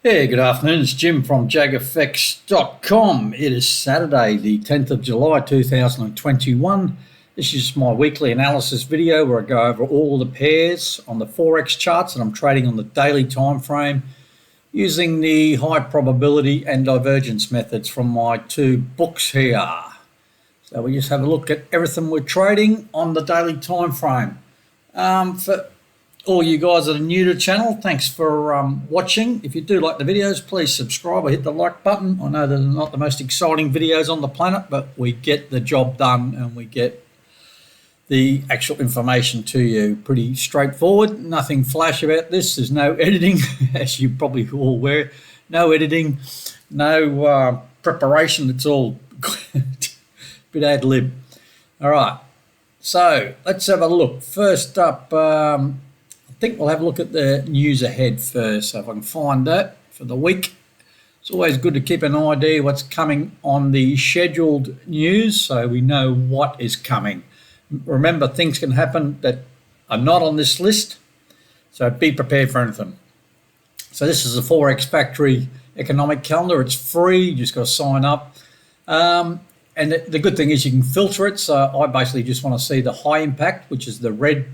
Yeah, good afternoon. It's Jim from jageffects.com. It is Saturday, the 10th of July 2021. This is my weekly analysis video where I go over all the pairs on the Forex charts and I'm trading on the daily time frame using the high probability and divergence methods from my two books here. So we just have a look at everything we're trading on the daily time frame. For all you guys that are new to the channel, thanks for watching. If you do like the videos, please subscribe or hit the like button. I know they're not the most exciting videos on the planet, but we get the job done and we get the actual information to you pretty straightforward. Nothing flash about this. There's no editing, as you probably all aware. No editing, no preparation. It's all a bit ad lib. All right, so let's have a look. First up, I think we'll have a look at the news ahead first, so if I can find that for the week. It's always good to keep an idea what's coming on the scheduled news so we know what is coming. Remember, things can happen that are not on this list, so be prepared for anything. So this is the Forex Factory economic calendar. It's free, you just got to sign up. And the good thing is you can filter it, so I basically just want to see the high impact, which is the red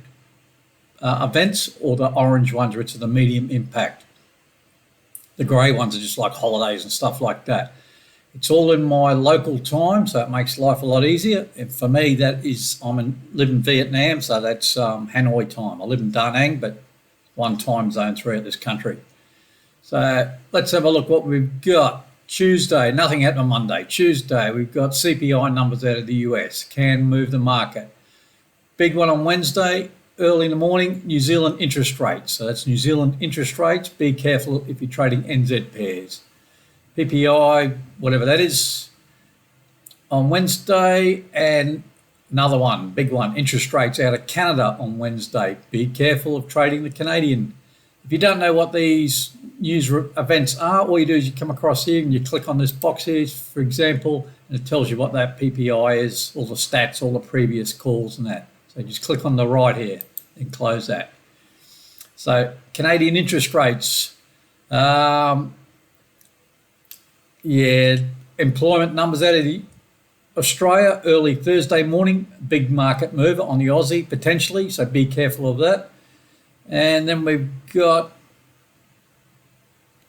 events, or the orange ones, which are the medium impact. The grey ones are just like holidays and stuff like that. It's all in my local time, so it makes life a lot easier. And for me, that is, live in Vietnam, so that's Hanoi time. I live in Da Nang, but one time zone throughout this country. So let's have a look what we've got. Tuesday, nothing happened on Monday. Tuesday, we've got CPI numbers out of the US, can move the market. Big one on Wednesday, early in the morning, New Zealand interest rates. So that's New Zealand interest rates. Be careful if you're trading NZ pairs. PPI, whatever that is, on Wednesday. And another one, big one, interest rates out of Canada on Wednesday. Be careful of trading the Canadian. If you don't know what these news events are, all you do is you come across here and you click on this box here, for example, and it tells you what that PPI is, all the stats, all the previous calls and that. So just click on the right here and close that. So Canadian interest rates. Employment numbers out of Australia early Thursday morning. Big market mover on the Aussie potentially, so be careful of that. And then we've got,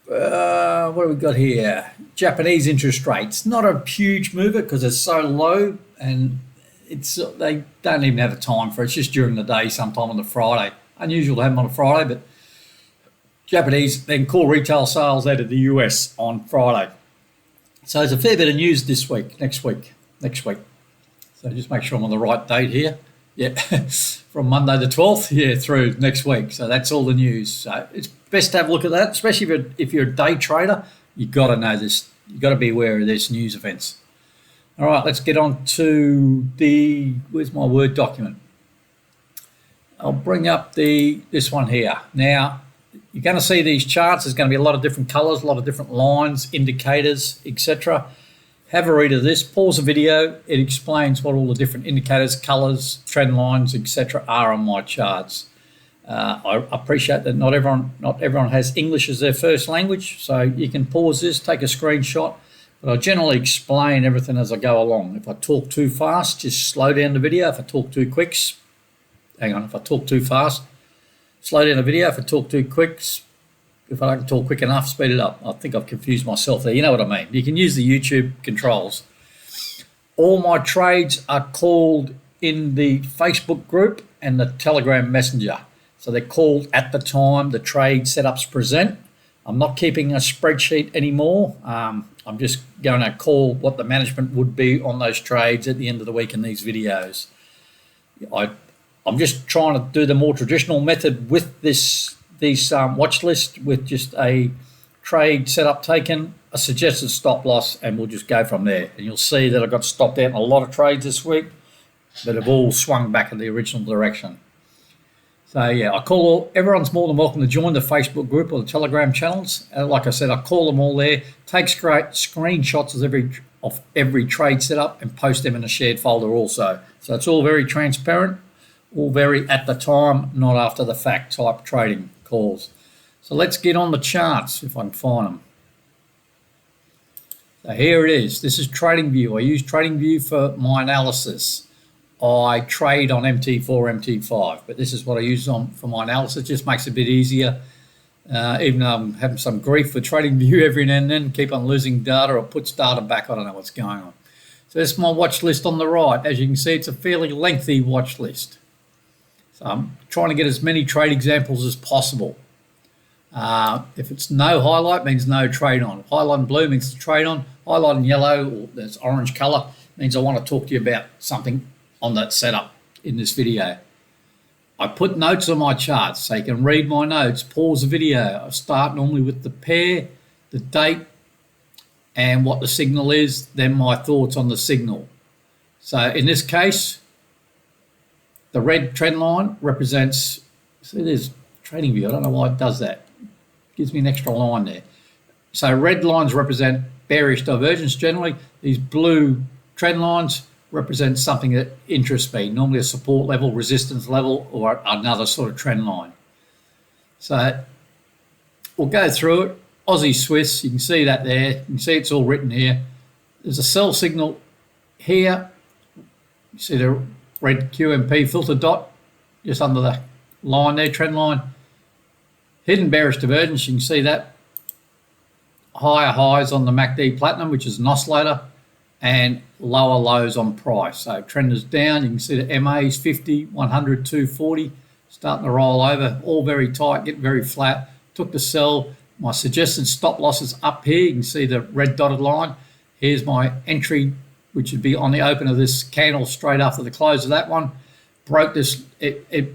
what do we got here? Japanese interest rates. Not a huge mover because it's so low and they don't even have a time for it. It's just during the day, sometime on the Friday. Unusual to have them on a Friday, but Japanese, then core retail sales out of the US on Friday. So there's a fair bit of news next week. So just make sure I'm on the right date here. Yeah, from Monday the 12th, through next week. So that's all the news. So it's best to have a look at that, especially if you're a day trader. You've got to know this. You've got to be aware of this news events. All right, let's get on to where's my Word document? I'll bring up this one here. Now, you're going to see these charts. There's going to be a lot of different colors, a lot of different lines, indicators, etc. Have a read of this. Pause the video. It explains what all the different indicators, colors, trend lines, etc. are on my charts. I appreciate that not everyone has English as their first language, so you can pause this, take a screenshot. But I generally explain everything as I go along. If I talk too fast, just slow down the video. If I talk too quick, if I talk too fast, slow down the video. If I talk too quick, if I don't talk quick enough, speed it up. I think I've confused myself there. You know what I mean. You can use the YouTube controls. All my trades are called in the Facebook group and the Telegram Messenger. So they're called at the time the trade setups present. I'm not keeping a spreadsheet anymore. I'm just going to call what the management would be on those trades at the end of the week in these videos. I'm just trying to do the more traditional method with this watch list, with just a trade setup taken, a suggested stop loss, and we'll just go from there. And you'll see that I got stopped out in a lot of trades this week that have all swung back in the original direction. So I call everyone's more than welcome to join the Facebook group or the Telegram channels. Like I said, I call them all there, take screenshots of every trade setup and post them in a shared folder also. So it's all very transparent, all very at the time, not after the fact type trading calls. So let's get on the charts if I can find them. So here it is. This is TradingView. I use TradingView for my analysis. I trade on MT4, MT5, but this is what I use for my analysis. It just makes it a bit easier. Even though I'm having some grief for TradingView every now and then, keep on losing data or puts data back. I don't know what's going on. So this is my watch list on the right. As you can see, it's a fairly lengthy watch list. So I'm trying to get as many trade examples as possible. If it's no highlight, means no trade on. Highlight in blue means to trade on. Highlight in yellow, or that's orange color, means I want to talk to you about something on that setup in this video. I put notes on my charts so you can read my notes, pause the video. I start normally with the pair, the date, and what the signal is, then my thoughts on the signal. So in this case, the red trend line represents, see there's TradingView, I don't know why it does that. Gives me an extra line there. So red lines represent bearish divergence generally. These blue trend lines represent something that interests me, normally a support level, resistance level, or another sort of trend line. So we'll go through it. Aussie Swiss, you can see that there. You can see it's all written here. There's a sell signal here. You see the red QMP filter dot just under the line there, trend line. Hidden bearish divergence, you can see that. Higher highs on the MACD Platinum, which is an oscillator, and lower lows on price. So trend is down. You can see the MAs 50, 100, 240, starting to roll over, all very tight, getting very flat. Took the sell. My suggested stop loss is up here. You can see the red dotted line. Here's my entry, which would be on the open of this candle straight after the close of that one. Broke this. I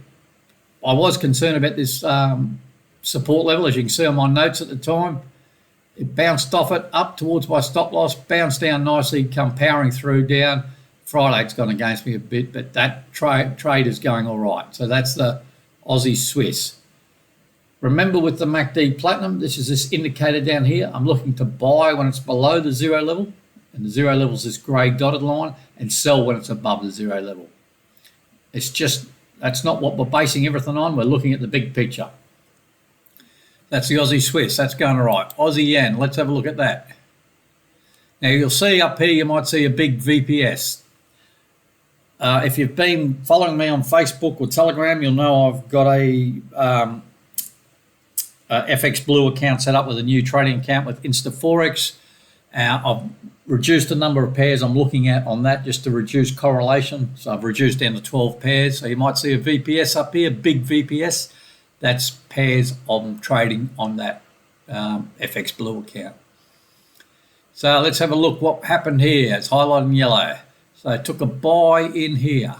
was concerned about this support level, as you can see on my notes at the time. It bounced off it up towards my stop loss, bounced down nicely, come powering through down. Friday's gone against me a bit, but that trade is going all right. So that's the Aussie Swiss. Remember with the MACD Platinum, this is this indicator down here. I'm looking to buy when it's below the zero level, and the zero level is this grey dotted line, and sell when it's above the zero level. It's just, that's not what we're basing everything on. We're looking at the big picture. That's the Aussie Swiss. That's going all right. Aussie Yen. Let's have a look at that. Now you'll see up here, you might see a big VPS. If you've been following me on Facebook or Telegram, you'll know I've got a FX Blue account set up with a new trading account with InstaForex. I've reduced the number of pairs I'm looking at on that just to reduce correlation. So I've reduced down to 12 pairs. So you might see a VPS up here, big VPS. That's pairs I'm trading on that FX Blue account. So let's have a look what happened here. It's highlighted in yellow. So I took a buy in here.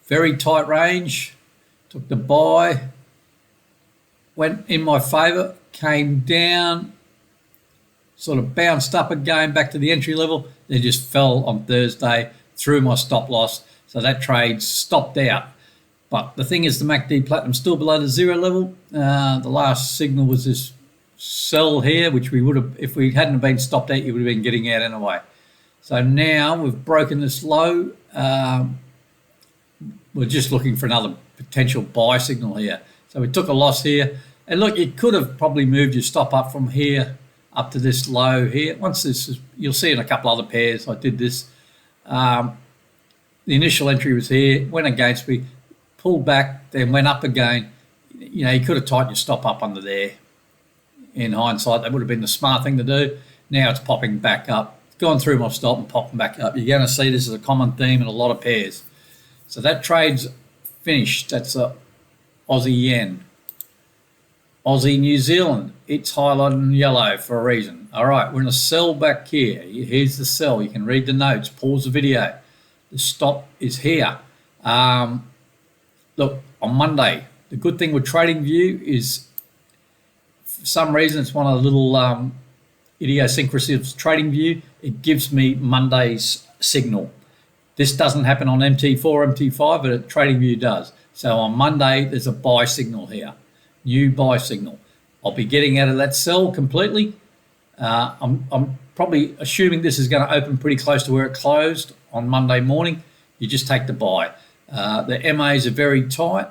Very tight range. Took the buy. Went in my favour. Came down. Sort of bounced up again back to the entry level. Then just fell on Thursday through my stop loss. So that trade stopped out. But the thing is, the MACD Platinum still below the zero level. The last signal was this sell here, which we would have, if we hadn't been stopped out, you would have been getting out anyway. So now we've broken this low. We're just looking for another potential buy signal here. So we took a loss here. And look, you could have probably moved your stop up from here up to this low here. Once this is, you'll see in a couple other pairs, I did this. The initial entry was here, went against me, pulled back, then went up again. You know, you could have tightened your stop up under there. In hindsight, that would have been the smart thing to do. Now it's popping back up. It's gone through my stop and popping back up. You're going to see this is a common theme in a lot of pairs. So that trade's finished. That's a Aussie Yen. Aussie New Zealand. It's highlighted in yellow for a reason. All right, we're going to sell back here. Here's the sell. You can read the notes. Pause the video. The stop is here. Look, on Monday, the good thing with TradingView is, for some reason, it's one of the little idiosyncrasies of TradingView. It gives me Monday's signal. This doesn't happen on MT4, MT5, but TradingView does. So on Monday, there's a buy signal here, new buy signal. I'll be getting out of that sell completely. I'm probably assuming this is going to open pretty close to where it closed on Monday morning. You just take the buy. The MAs are very tight,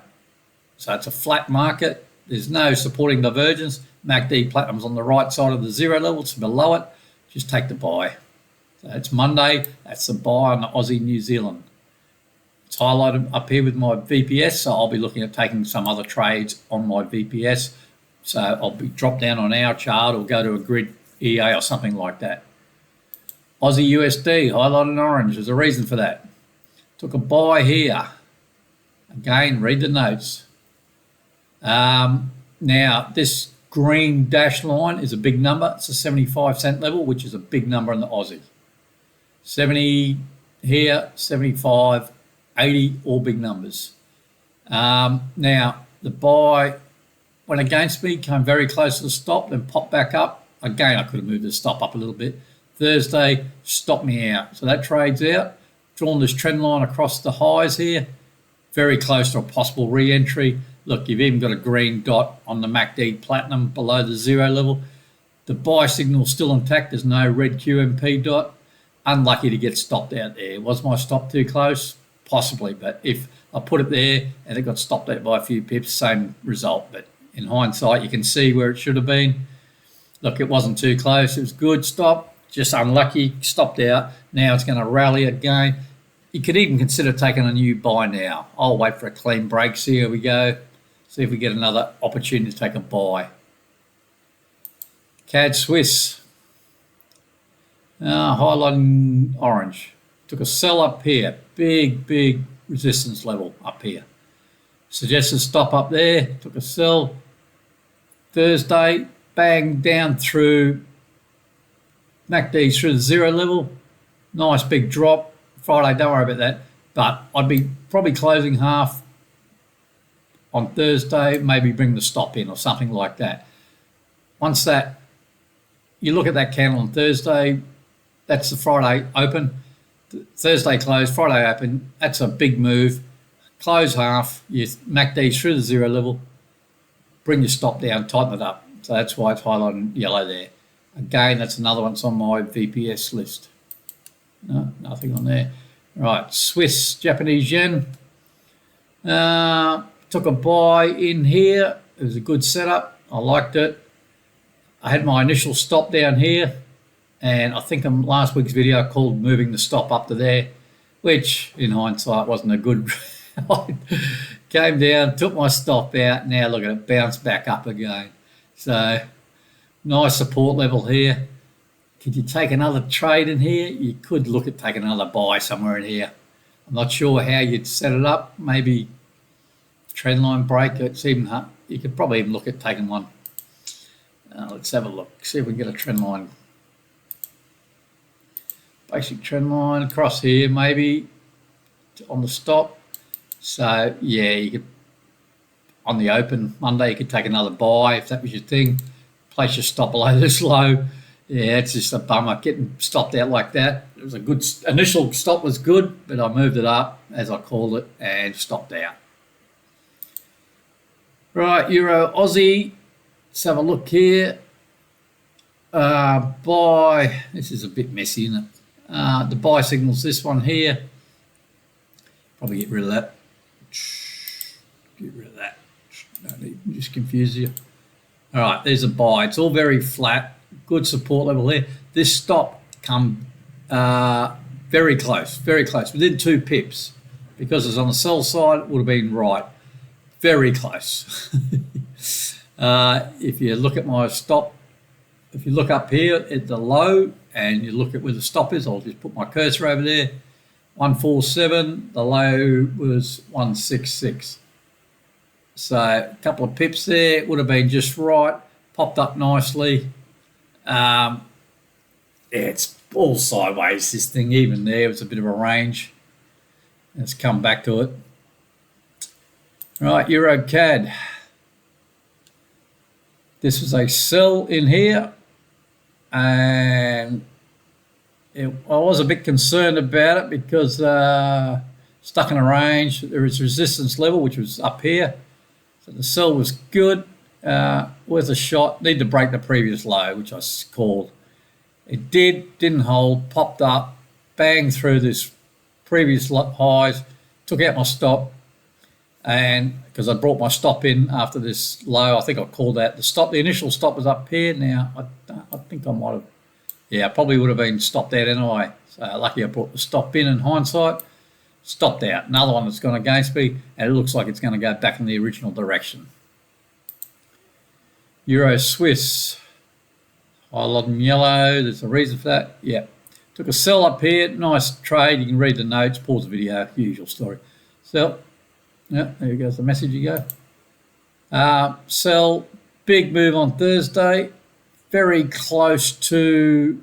so it's a flat market. There's no supporting divergence. MACD Platinum's on the right side of the 0 level. It's below it. Just take the buy. So it's Monday. That's the buy on the Aussie New Zealand. It's highlighted up here with my VPS, so I'll be looking at taking some other trades on my VPS. So I'll be drop down on our chart or go to a grid EA or something like that. Aussie USD highlighted in orange. There's a reason for that. Took a buy here. Again, read the notes. Now, this green dashed line is a big number. It's a 75-cent level, which is a big number in the Aussie. 70 here, 75, 80, all big numbers. Now, the buy went against me, came very close to the stop, then popped back up. Again, I could have moved the stop up a little bit. Thursday, stopped me out. So that trade's out. Drawn this trend line across the highs here. Very close to a possible re-entry. Look, you've even got a green dot on the MACD Platinum below the 0 level. The buy signal's still intact. There's no red QMP dot. Unlucky to get stopped out there. Was my stop too close? Possibly, but if I put it there and it got stopped out by a few pips, same result. But in hindsight, you can see where it should have been. Look, it wasn't too close. It was good stop. Just unlucky, stopped out. Now it's going to rally again. You could even consider taking a new buy now. I'll wait for a clean break. See how we go. See if we get another opportunity to take a buy. CAD Swiss. Highlighting orange. Took a sell up here. Big resistance level up here. Suggested stop up there. Took a sell. Thursday, bang down through MACD through the 0 level. Nice big drop. Friday, don't worry about that. But I'd be probably closing half on Thursday, maybe bring the stop in or something like that. Once that, you look at that candle on Thursday, that's the Friday open. Thursday close, Friday open, that's a big move. Close half, you MACD through the 0 level, bring your stop down, tighten it up. So that's why it's highlighted in yellow there. Again, that's another one that's on my VPS list. No, nothing on there. Right, Swiss Japanese yen. Took a buy in here. It was a good setup. I liked it. I had my initial stop down here, and I think in last week's video I called moving the stop up to there, which in hindsight wasn't a good. Came down, took my stop out. Now look at it, bounce back up again. So nice support level here. Could you take another trade in here? You could look at taking another buy somewhere in here. I'm not sure how you'd set it up. Maybe trend line break. It's even hard. You could probably even look at taking one. Let's have a look. See if we can get a trend line. Basic trend line across here, maybe on the stop. So yeah, you could on the open Monday. You could take another buy if that was your thing. Place your stop below this low. Yeah, it's just a bummer getting stopped out like that. It was a good initial stop was good, but I moved it up as I called it and stopped out. Right, Euro Aussie. Let's have a look here. Buy. This is a bit messy, isn't it? The buy signal's this one here. Probably get rid of that. Get rid of that. Don't need to just confuse you. All right, there's a buy. It's all very flat. Good support level here. This stop come very close, within 2 pips. Because it's on the sell side, it would have been right. Very close. If you look at my stop, if you look up here at the low and you look at where the stop is, I'll just put my cursor over there. 147, the low was 166. So a couple of pips there, it would have been just right, popped up nicely. Yeah, it's all sideways, this thing. Even there was a bit of a range. Let's come back to it. Right, Euro CAD. This was a sell in here, and I was a bit concerned about it because stuck in a range. There is resistance level, which was up here. So the sell was good. Worth a shot. Need to break the previous low, which I called. It didn't hold, popped up, bang through this previous highs, took out my stop. and because I brought my stop in after this low, I think I called that the stop. The initial stop was up here. Now I think I might have, yeah, I probably would have been stopped out anyway. So lucky I brought the stop in hindsight. Stopped out. Another one that's gone against me, and it looks like it's going to go back in the original direction. Euro Swiss, highlighted in yellow. There's a reason for that. Yeah. Took a sell up here. Nice trade. You can read the notes. Pause the video. Usual story. Sell. Yeah, there goes the message you go. Sell. Big move on Thursday. Very close to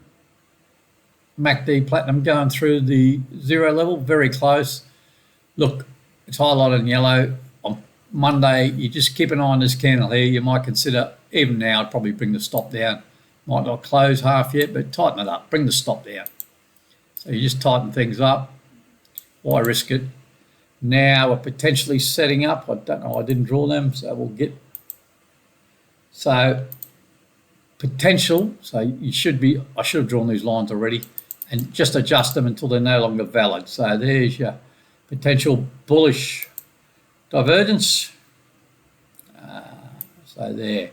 MACD Platinum going through the zero level. Very close. Look, it's highlighted in yellow. On Monday, you just keep an eye on this candle here. You might consider, even now, I'd probably bring the stop down. Might not close half yet, but tighten it up. Bring the stop down. So you just tighten things up. Why risk it? Now we're potentially setting up. I don't know. I didn't draw them, so we'll get. So potential. So you should be. I should have drawn these lines already, and just adjust them until they're no longer valid. So there's your potential bullish divergence. So there.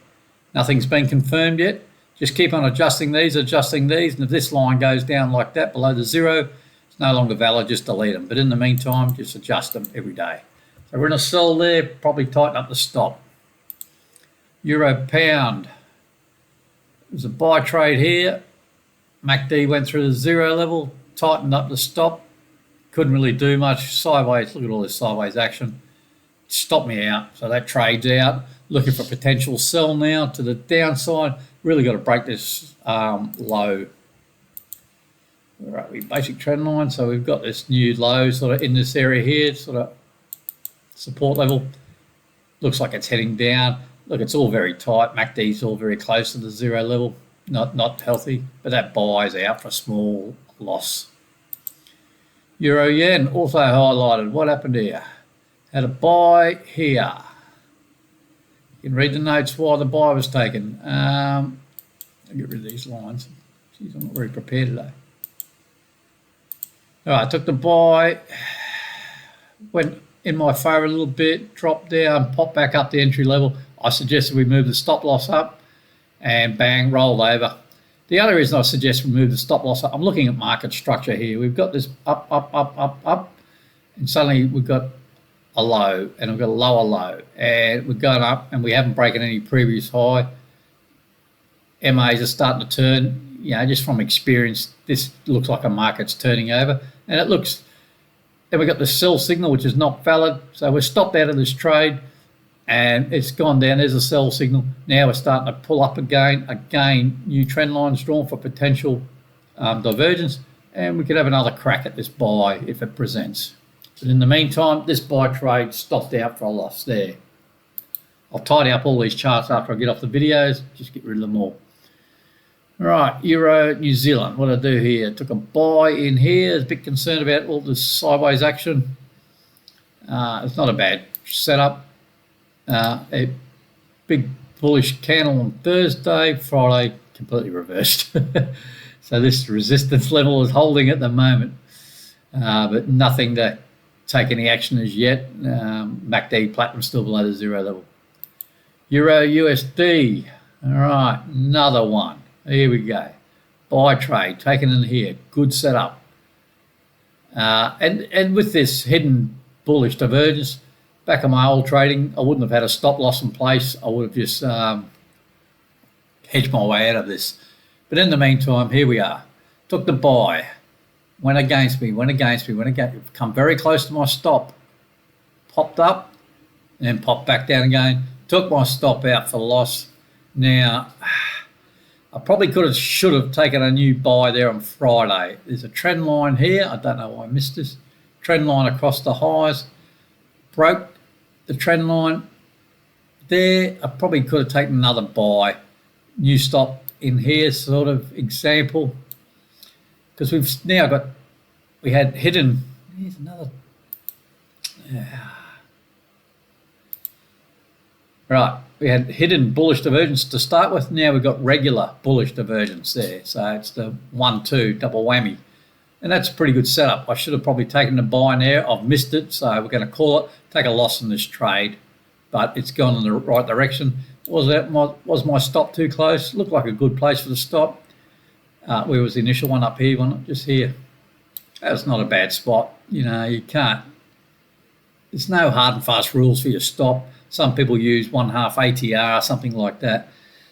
Nothing's been confirmed yet. Just keep on adjusting these, and if this line goes down like that below the zero, it's no longer valid, just delete them. But in the meantime, just adjust them every day. So we're in a sell there, probably tighten up the stop. Euro pound. There's a buy trade here. MACD went through the zero level, tightened up the stop. Couldn't really do much. Sideways, look at all this sideways action. Stopped me out, so that trade's out. Looking for potential sell now to the downside. Really got to break this low. Where are we? Basic trend line. So we've got this new low sort of in this area here, sort of support level. Looks like it's heading down. Look, it's all very tight. MACD's all very close to the zero level. Not healthy, but that buy's out for a small loss. Euro yen also highlighted. What happened here? Had a buy here. You can read the notes why the buy was taken. I'll get rid of these lines. Jeez, I'm not very prepared today. All right, took the buy, went in my favour a little bit, dropped down, popped back up the entry level. I suggested we move the stop loss up, and bang, rolled over. The other reason I suggest we move the stop loss up, I'm looking at market structure here. We've got this up, and suddenly we've got a low, and we've got a lower low, and we're going up, and we haven't broken any previous high. MAs are starting to turn, you know, just from experience. This looks like a market's turning over, and it looks. Then we've got the sell signal, which is not valid, so we're stopped out of this trade, and it's gone down. There's a sell signal. Now we're starting to pull up again. Again, new trend lines drawn for potential divergence, and we could have another crack at this buy if it presents. But in the meantime, this buy trade stopped out for a loss there. I'll tidy up all these charts after I get off the videos, just get rid of them all. All right, Euro New Zealand. What did I do here? Took a buy in here. I was a bit concerned about all this sideways action. It's not a bad setup. A big bullish candle on Thursday. Friday, completely reversed. So this resistance level is holding at the moment, but nothing to take any action as yet. MACD Platinum still below the zero level. Euro USD. All right, another one. Here we go. Buy trade taken in here. Good setup. And with this hidden bullish divergence, back in my old trading, I wouldn't have had a stop loss in place. I would have just hedged my way out of this. But in the meantime, here we are. Took the buy. Went against me. Come very close to my stop. Popped up and then popped back down again. Took my stop out for loss. Now, I probably should have taken a new buy there on Friday. There's a trend line here. I don't know why I missed this. Trend line across the highs. Broke the trend line there. I probably could have taken another buy. New stop in here, sort of example. Because we've now got, we had hidden, here's another. Right, we had hidden bullish divergence to start with. Now we've got regular bullish divergence there. So it's the 1-2 double whammy. And that's a pretty good setup. I should have probably taken the buy there. I've missed it, so we're going to call it, take a loss in this trade. But it's gone in the right direction. Was my stop too close? Looked like a good place for the stop. Where was the initial one? Up here, wasn't it? Just here. That's not a bad spot. You know, you can't. There's no hard and fast rules for your stop. Some people use 1/2 ATR, something like that.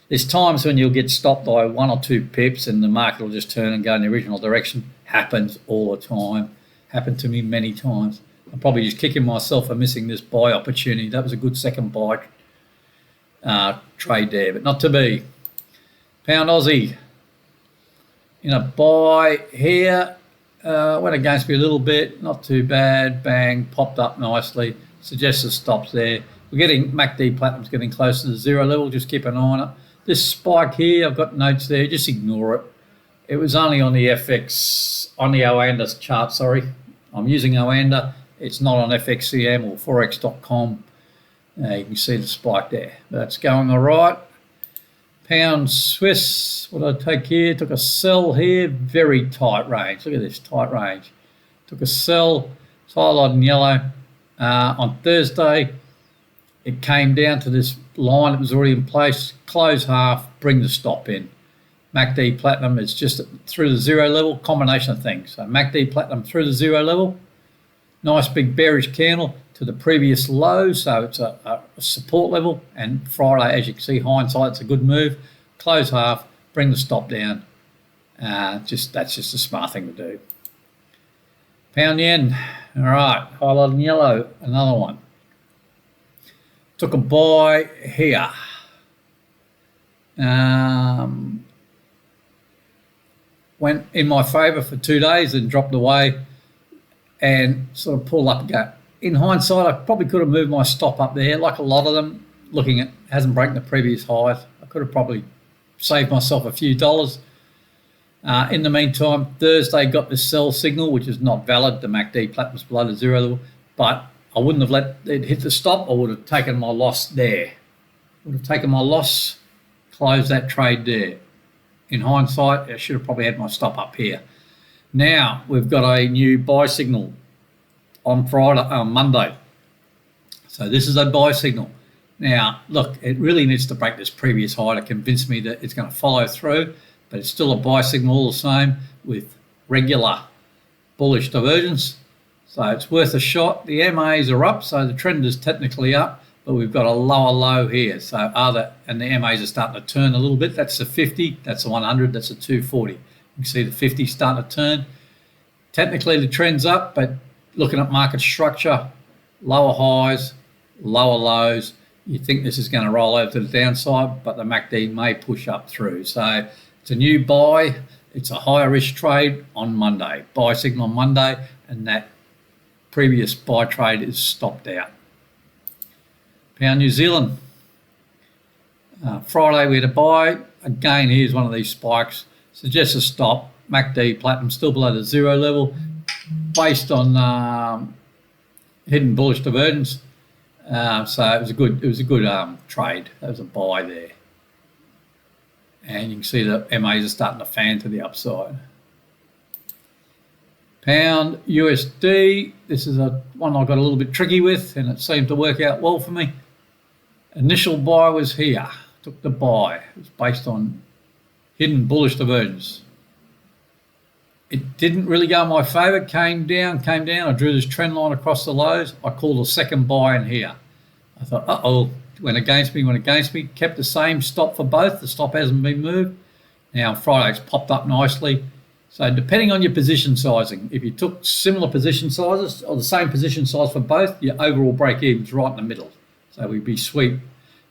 There's times when you'll get stopped by 1 or 2 pips and the market will just turn and go in the original direction. Happens all the time. Happened to me many times. I'm probably just kicking myself for missing this buy opportunity. That was a good second buy trade there, but not to be. Pound Aussie in a buy here. Went against me a little bit. Not too bad. Bang. Popped up nicely. Suggested stops there. We're getting MACD Platinum's getting close to the zero level. Just keep an eye on it. This spike here, I've got notes there. Just ignore it. It was only on the FX, on the Oanda chart, sorry. I'm using Oanda. It's not on FXCM or Forex.com. You can see the spike there. That's going all right. Pound Swiss, what did I take here? Took a sell here, very tight range. Look at this, tight range. Took a sell, it's highlighted in yellow. On Thursday, it came down to this line that was already in place. Close half, bring the stop in. MACD Platinum is just through the zero level, combination of things. So MACD Platinum through the zero level, nice big bearish candle to the previous low, so it's a support level. And Friday, as you can see, hindsight, it's a good move. Close half, bring the stop down. That's just a smart thing to do. Pound yen, all right, highlighted in yellow, another one. Took a buy here. Went in my favour for 2 days and dropped away and sort of pulled up again. In hindsight, I probably could have moved my stop up there, like a lot of them, looking at hasn't broken the previous highs. I could have probably saved myself a few dollars. In the meantime, Thursday got this sell signal, which is not valid. The MACD Platinum's below the zero level, but I wouldn't have let it hit the stop. I would have taken my loss there. Would have taken my loss, closed that trade there. In hindsight, I should have probably had my stop up here. Now we've got a new buy signal on Monday. So this is a buy signal. Now, look, it really needs to break this previous high to convince me that it's going to follow through, but it's still a buy signal all the same with regular bullish divergence. So it's worth a shot. The MAs are up, so the trend is technically up, but we've got a lower low here. So and the MAs are starting to turn a little bit. That's the 50, that's the 100, that's the 240. You can see the 50 starting to turn. Technically the trend's up, but looking at market structure, lower highs, lower lows, you think this is going to roll over to the downside, but the MACD may push up through. So it's a new buy. It's a higher risk trade on Monday. Buy signal on Monday, and that previous buy trade is stopped out. Pound New Zealand. Friday we had a buy. Again, here's one of these spikes. Suggests a stop. MACD Platinum still below the zero level, based on hidden bullish divergence. So it was a good trade. That was a buy there. And you can see the MAs are starting to fan to the upside. Pound USD. This is one I got a little bit tricky with, and it seemed to work out well for me. Initial buy was here. Took the buy. It was based on hidden bullish divergence. It didn't really go in my favour. Came down. I drew this trend line across the lows. I called a second buy in here. I thought, uh-oh, went against me. Kept the same stop for both. The stop hasn't been moved. Now, Friday's popped up nicely. So depending on your position sizing, if you took similar position sizes or the same position size for both, your overall break-even's right in the middle. So we'd be sweet.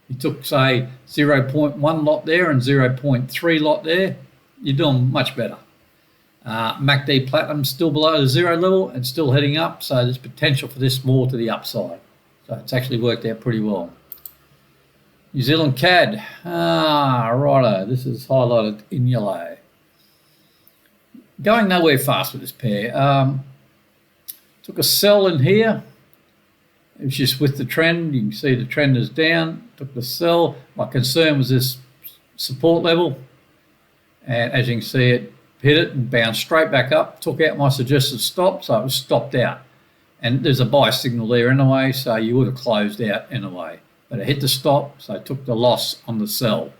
You took, say, 0.1 lot there and 0.3 lot there, you're doing much better. MACD Platinum still below the zero level and still heading up, so there's potential for this more to the upside. So it's actually worked out pretty well. New Zealand CAD. Righto, this is highlighted in yellow. Going nowhere fast with this pair. Took a sell in here. It was just with the trend. You can see the trend is down. Took the sell. My concern was this support level. And as you can see, it hit it and bounced straight back up, took out my suggested stop, so it was stopped out. And there's a buy signal there anyway, so you would have closed out anyway. But it hit the stop, so I took the loss on the sell.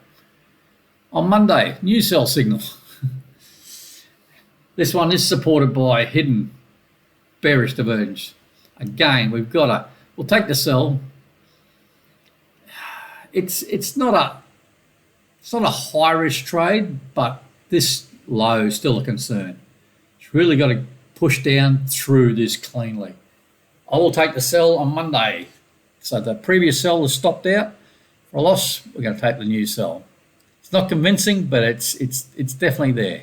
On Monday, new sell signal. This one is supported by hidden bearish divergence. Again, we'll take the sell. It's not a high risk trade, but this low is still a concern. It's really got to push down through this cleanly. I will take the sell on Monday. So the previous sell was stopped out for a loss. We're going to take the new sell. It's not convincing, but it's definitely there.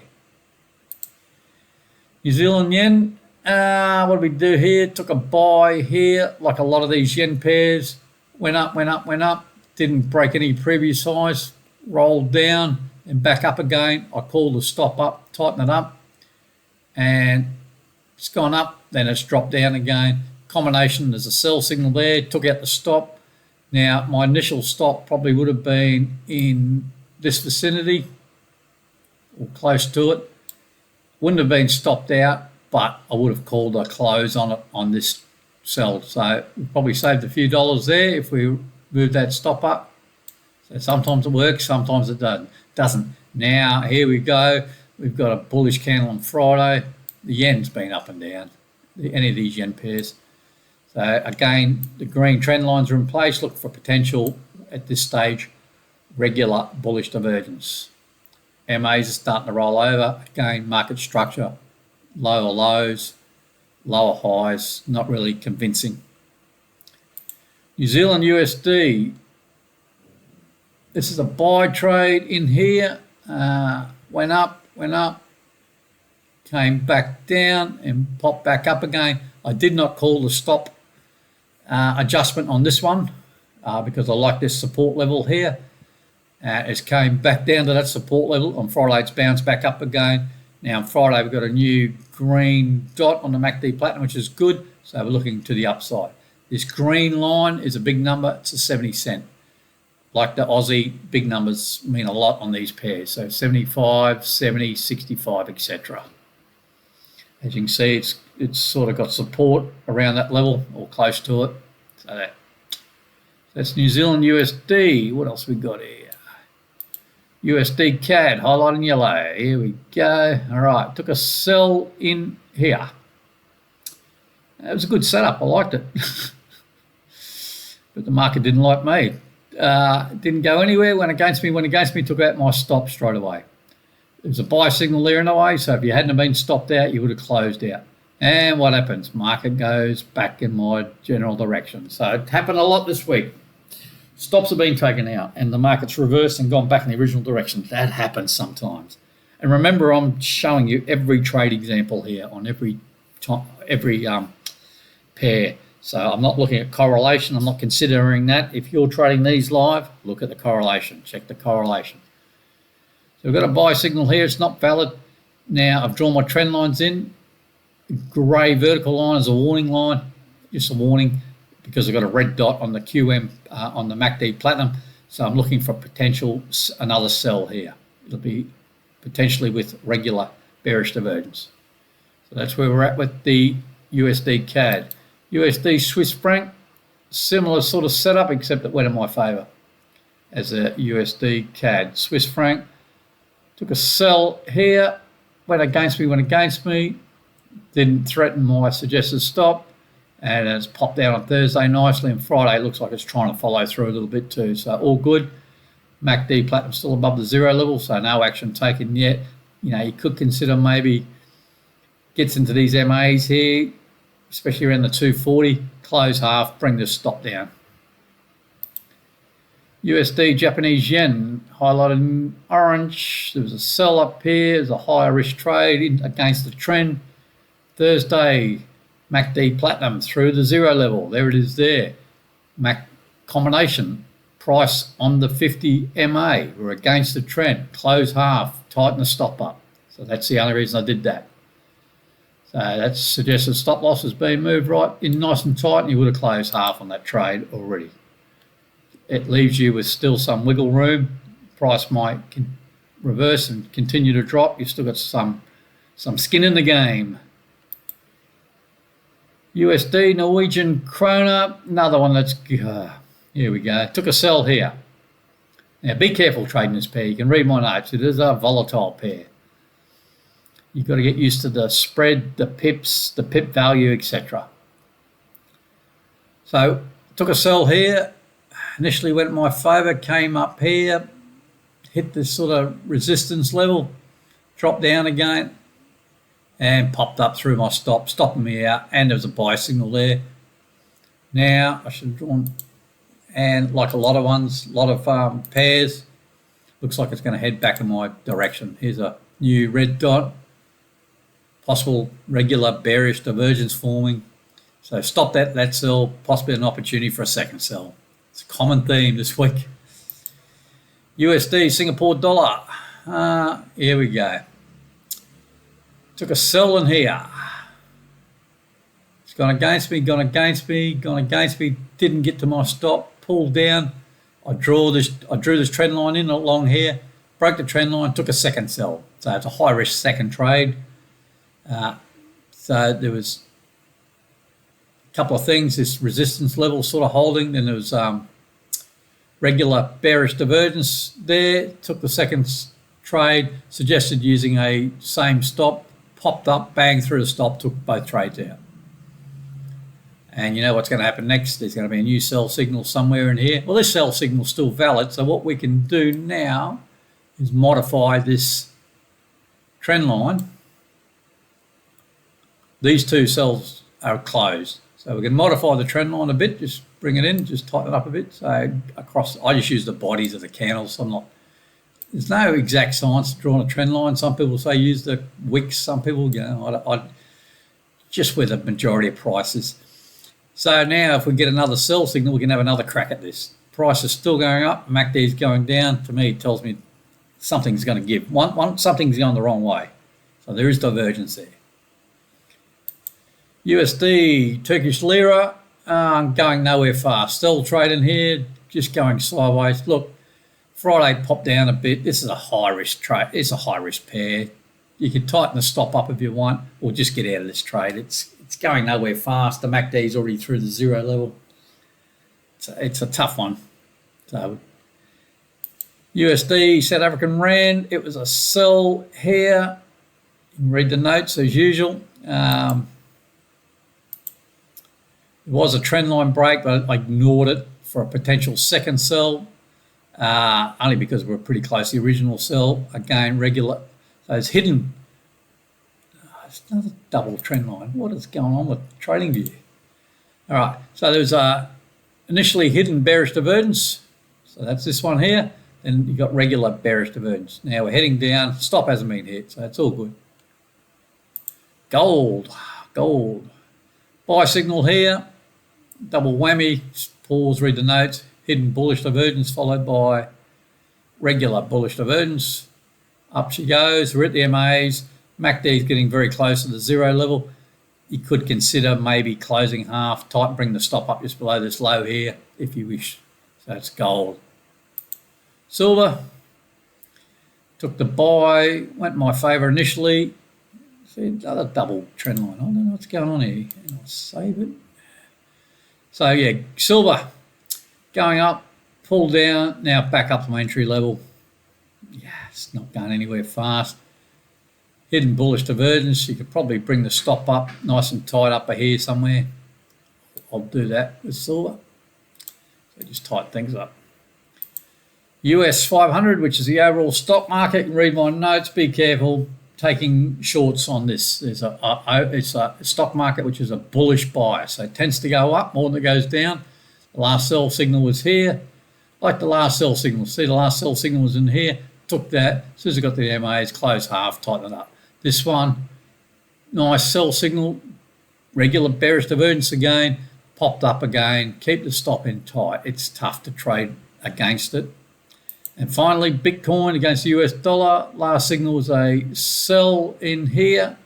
New Zealand yen. What did we do here? Took a buy here, like a lot of these yen pairs. Went up, went up, went up. Didn't break any previous highs. Rolled down and back up again. I called the stop up, tighten it up, and it's gone up. Then it's dropped down again. Combination, there's a sell signal there. Took out the stop. Now my initial stop probably would have been in this vicinity or close to it. Wouldn't have been stopped out, but I would have called a close on it on this sell. So we probably saved a few dollars there if we moved that stop up. So sometimes it works, sometimes it doesn't. Now here we go. We've got a bullish candle on Friday. The yen's been up and down, any of these yen pairs. So again, the green trend lines are in place. Look for potential at this stage, regular bullish divergence. MAs are starting to roll over. Again, market structure, lower lows, lower highs, not really convincing. New Zealand USD. This is a buy trade in here. Went up, came back down and popped back up again. I did not call the stop adjustment on this one because I like this support level here. It came back down to that support level. On Friday, it's bounced back up again. Now on Friday, we've got a new green dot on the MACD Platinum, which is good. So we're looking to the upside. This green line is a big number. It's a 70 cent. Like the Aussie, big numbers mean a lot on these pairs. So 75, 70, 65, etc. As you can see, it's sort of got support around that level or close to it. So that's New Zealand USD. What else we got here? USD CAD, highlighted in yellow. Here we go. All right, took a sell in here. It was a good setup. I liked it. But the market didn't like me. It didn't go anywhere, went against me, took out my stop straight away. There was a buy signal there in a way, so if you hadn't been stopped out, you would have closed out. And what happens? Market goes back in my general direction. So it happened a lot this week. Stops have been taken out and the market's reversed and gone back in the original direction. That happens sometimes. And remember, I'm showing you every trade example here on every pair. So I'm not looking at correlation. I'm not considering that. If you're trading these live, look at the correlation. Check the correlation. So we've got a buy signal here. It's not valid. Now I've drawn my trend lines in. Grey vertical line is a warning line. Just a warning because I've got a red dot on the QM on the MACD Platinum. So I'm looking for potential another sell here. It'll be potentially with regular bearish divergence. So that's where we're at with the USD CAD. USD Swiss franc, similar sort of setup, except it went in my favour as a USD CAD. Swiss franc, took a sell here, went against me, didn't threaten my suggested stop, and it's popped out on Thursday nicely, and Friday it looks like it's trying to follow through a little bit too, so all good. MACD Platinum still above the zero level, so no action taken yet. You could consider maybe gets into these MAs here, especially around the 240, close half, bring the stop down. USD Japanese yen, highlighted in orange. There was a sell up here. There's a higher risk trade against the trend. Thursday, MACD Platinum through the zero level. There it is there. MAC combination, price on the 50 MA. We're against the trend. Close half, tighten the stop up. So that's the only reason I did that. So that suggested stop loss has been moved right in nice and tight, and you would have closed half on that trade already. It leaves you with still some wiggle room. Price might reverse and continue to drop. You've still got some Some skin in the game. USD, Norwegian kroner, another one that's, here we go. Took a sell here. Now be careful trading this pair. You can read my notes. It is a volatile pair. You've got to get used to the spread, the pips, the pip value, etc. So took a sell here. Initially went in my favour, came up here, hit this sort of resistance level, dropped down again, and popped up through my stop, stopping me out, and there was a buy signal there. Now I should have drawn, and like a lot of ones, a lot of pairs, looks like it's going to head back in my direction. Here's a new red dot, possible regular bearish divergence forming. So stop that sell, possibly an opportunity for a second sell. It's a common theme this week. USD, Singapore dollar. Here we go. Took a sell in here. It's gone against me, gone against me, gone against me. Didn't get to my stop. Pulled down. I drew this trend line in along here. Broke the trend line. Took a second sell. So it's a high risk second trade. So there was a couple of things. This resistance level sort of holding. Then there was regular bearish divergence there. Took the second trade. Suggested using a same stop. Popped up, bang through the stop, took both trades out. And you know what's going to happen next? There's going to be a new sell signal somewhere in here. Well, this sell signal is still valid, so what we can do now is modify this trend line. These two sells are closed. So we can modify the trend line a bit, just bring it in, just tighten it up a bit. So across, I just use the bodies of the candles. So there's no exact science to drawing a trend line. Some people say use the wicks. Some people, I just where the majority of prices. So now if we get another sell signal, we can have another crack at this. Price is still going up. MACD is going down. To me, it tells me something's going to give. Something's going the wrong way. So there is divergence there. USD, Turkish lira, going nowhere fast. Still trading here, just going sideways. Look. Friday popped down a bit. This is a high risk trade. It's a high risk pair. You can tighten the stop up if you want, or just get out of this trade. It's going nowhere fast. The MACD is already through the zero level. It's a tough one. So USD, South African Rand. It was a sell here. You can read the notes as usual. It was a trend line break, but I ignored it for a potential second sell. Only because we're pretty close to the original sell. Again, regular. So it's hidden. It's another double trend line. What is going on with TradingView? All right. So there's a initially hidden bearish divergence. So that's this one here. Then you've got regular bearish divergence. Now we're heading down. Stop hasn't been hit, so it's all good. Gold. Buy signal here. Double whammy. Pause, read the notes. Hidden bullish divergence followed by regular bullish divergence. Up she goes. We're at the MAs. MACD is getting very close to the zero level. You could consider maybe closing half, bring the stop up just below this low here if you wish. So it's gold. Silver. Took the buy. Went in my favour initially. See another double trend line. I don't know what's going on here. And I'll save it. So yeah, silver. Going up, pull down, now back up to my entry level. Yeah, it's not going anywhere fast. Hidden bullish divergence. You could probably bring the stop up nice and tight up here somewhere. I'll do that with silver. So just tighten things up. US 500, which is the overall stock market. You can read my notes. Be careful taking shorts on this. It's a stock market which is a bullish bias. So it tends to go up more than it goes down. The last sell signal was here. Like the last sell signal. See, the last sell signal was in here. Took that. As soon as I got the MAs, close half, tighten it up. This one, nice sell signal. Regular bearish divergence again. Popped up again. Keep the stop in tight. It's tough to trade against it. And finally, Bitcoin against the US dollar. Last signal was a sell in here.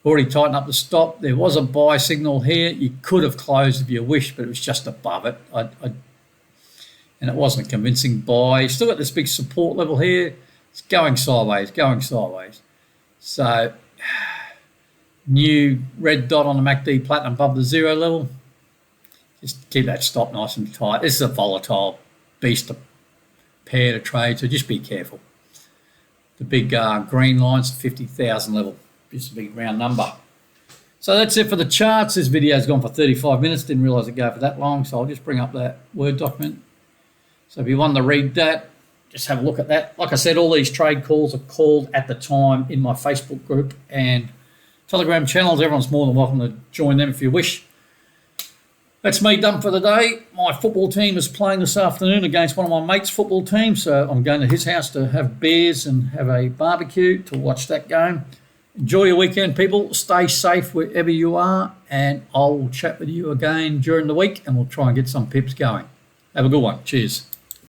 Already tightened up the stop. There was a buy signal here. You could have closed if you wished, but it was just above it. And it wasn't a convincing buy. Still got this big support level here. It's going sideways. So new red dot on the MACD Platinum above the 0 level. Just keep that stop nice and tight. This is a volatile beast to pair to trade, so just be careful. The big green line's 50,000 level, just a big round number. So that's it for the charts. This video's gone for 35 minutes. Didn't realise it'd go for that long, so I'll just bring up that Word document. So if you want to read that, just have a look at that. Like I said, all these trade calls are called at the time in my Facebook group and Telegram channels. Everyone's more than welcome to join them if you wish. That's me done for the day. My football team is playing this afternoon against one of my mates' football teams, so I'm going to his house to have beers and have a barbecue to watch that game. Enjoy your weekend, people. Stay safe wherever you are, and I'll chat with you again during the week, and we'll try and get some pips going. Have a good one. Cheers.